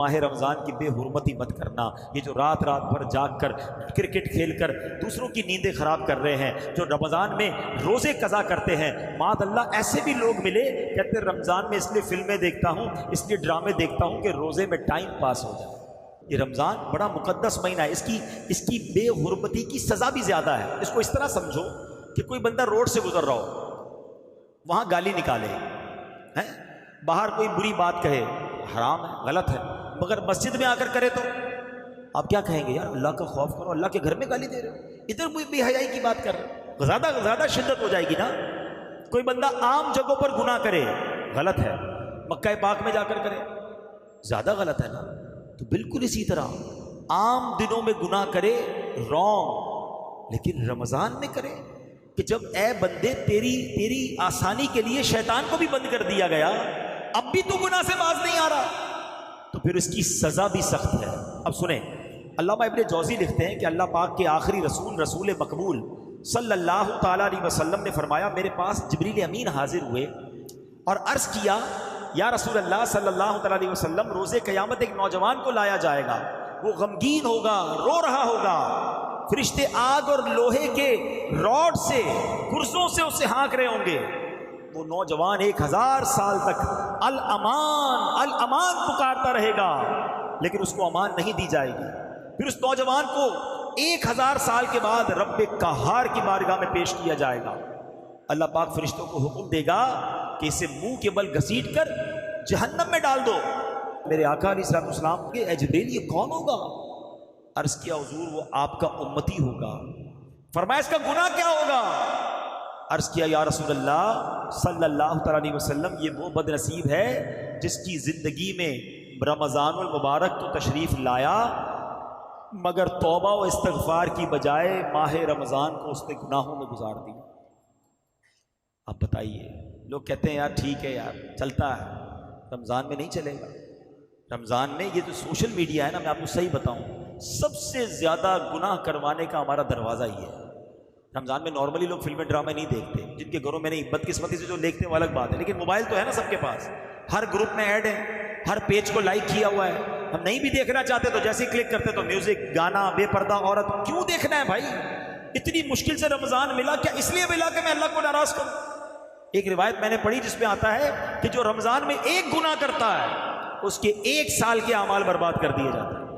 माह रमज़ान की बेहुरमती मत करना। ये जो रात रात भर जाग कर क्रिकेट खेल कर दूसरों की नींदें ख़राब कर रहे हैं, जो रमज़ान में रोज़े कज़ा करते हैं, मादअल्लाह ऐसे भी लोग मिले कहते रमज़ान में इसलिए फ़िल्में देखता हूँ, इसलिए ड्रामे देखता हूँ कि रोज़े में टाइम पास हो जाए। ये रमज़ान बड़ा मुक़द्दस महीना है, इसकी बेहुरमती की सज़ा भी ज़्यादा है। इसको इस तरह समझो कि कोई बंदा रोड से गुजर रहा हो, वहाँ गाली निकाले हैं, बाहर कोई बुरी बात कहे, हराम है, गलत है, मगर मस्जिद में आकर करे तो आप क्या कहेंगे? यार अल्लाह का खौफ करो, अल्लाह के घर में गाली दे रहे हो, इधर कोई बेहयाई की बात कर रहे हो, ज़्यादा शिद्दत हो जाएगी ना। कोई बंदा आम जगहों पर गुनाह करे, गलत है, मक्का पाक में जाकर करे, ज़्यादा गलत है ना। तो बिल्कुल इसी तरह आम दिनों में गुनाह करे, रॉन्ग, लेकिन रमज़ान में करे कि जब ए बंदे तेरी आसानी के लिए शैतान को भी बंद कर दिया गया, अब भी तू गुनाह से बाज नहीं आ रहा, तो फिर इसकी सज़ा भी सख्त है। अब सुने, अल्लामा इब्ने जौज़ी लिखते हैं कि अल्लाह पाक के आखिरी रसूल मकबूल सल्लल्लाहु ताला अलैहि वसल्लम ने फरमाया, मेरे पास जिब्रील अमीन हाजिर हुए और अर्ज़ किया, या रसूल अल्लाह सल्लल्लाहु ताला अलैहि वसल्लम, रोज़े क़यामत एक नौजवान को लाया जाएगा, वो गमगीन होगा, रो रहा होगा, फरिश्ते आग और लोहे के रॉड से, गुर्जों से उसे हाँक रहे होंगे। वो नौजवान 1000 साल तक अल अमान पुकारता रहेगा, लेकिन उसको अमान नहीं दी जाएगी। फिर उस नौजवान को 1000 साल के बाद रब्बे कहार की बारगाह में पेश किया जाएगा। अल्लाह पाक फरिश्तों को हुक्म देगा कि इसे मुंह के बल घसीट कर जहन्नम में डाल दो। मेरे आका अलैहिस्सलाम के जिब्रील ये कौन होगा? अर्ज किया, हुजूर वो आपका उम्मती होगा। फरमाया इसका गुनाह क्या होगा? अर्ज किया, या रसूल अल्लाह सल्लल्लाहु अलैहि वसल्लम, ये वो बदनसीब है जिसकी ज़िंदगी में रमज़ानुल मुबारक तो तशरीफ़ लाया, मगर तौबा व इस्तग़फ़ार की बजाय माह रमज़ान को उसने गुनाहों में गुजार दिया। अब बताइए, लोग कहते हैं यार ठीक है यार चलता है, रमज़ान में नहीं चलेगा। रमज़ान में ये जो सोशल मीडिया है ना, मैं आपको सही बताऊं, सबसे ज़्यादा गुनाह करवाने का हमारा दरवाज़ा ही है। रमज़ान में नॉर्मली लोग फिल्में ड्रामे नहीं देखते, जिनके घरों में नहीं, बदकिस्मती से जो देखते हैं वो अलग बात है, लेकिन मोबाइल तो है ना सबके पास, हर ग्रुप में ऐड है, हर पेज को लाइक किया हुआ है। हम नहीं भी देखना चाहते तो जैसे ही क्लिक करते तो म्यूजिक, गाना, बेपर्दा औरत, क्यों देखना है भाई? इतनी मुश्किल से रमज़ान मिला, क्या इसलिए मिला कि मैं अल्लाह को नाराज़ करूं? एक रिवायत मैंने पढ़ी जिसमें आता है कि जो रमज़ान में एक गुनाह करता है उसके 1 साल के अमाल बर्बाद कर दिए जाते हैं।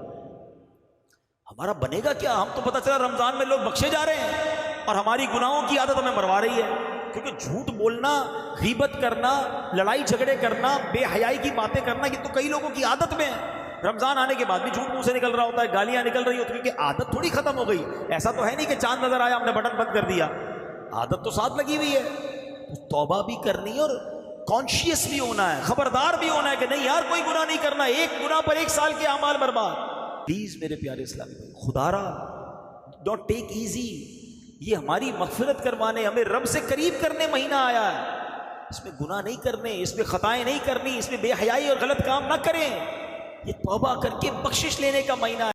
हमारा बनेगा क्या? हम तो पता चला रमज़ान में लोग बख्शे जा रहे हैं और हमारी गुनाहों की आदत हमें मरवा रही है, क्योंकि झूठ बोलना, गीबत करना, लड़ाई झगड़े करना, बेहयाई की बातें करना, ये तो कई लोगों की आदत में है। रमज़ान आने के बाद भी झूठ मुंह से निकल रहा होता है, गालियां निकल रही होती है, क्योंकि आदत थोड़ी खत्म हो गई। ऐसा तो है नहीं कि चांद नजर आया हमने बटन बंद कर दिया, आदत तो साथ लगी हुई है। तो तौबा भी करनी और कॉन्शियस भी होना है, खबरदार भी होना है कि नहीं यार कोई गुनाह नहीं करना, एक गुनाह पर 1 साल के अमाल बर्बाद। प्लीज मेरे प्यारे इस्लामी भाई, खुदारा डोंट टेक इजी, ये हमारी मगफिरत करवाने, हमें रब से करीब करने महीना आया है। इसमें गुनाह नहीं करने, इसमें खताएं नहीं करनी, इसमें बेहयाई और गलत काम ना करें, ये तौबा करके बख्शिश लेने का महीना है।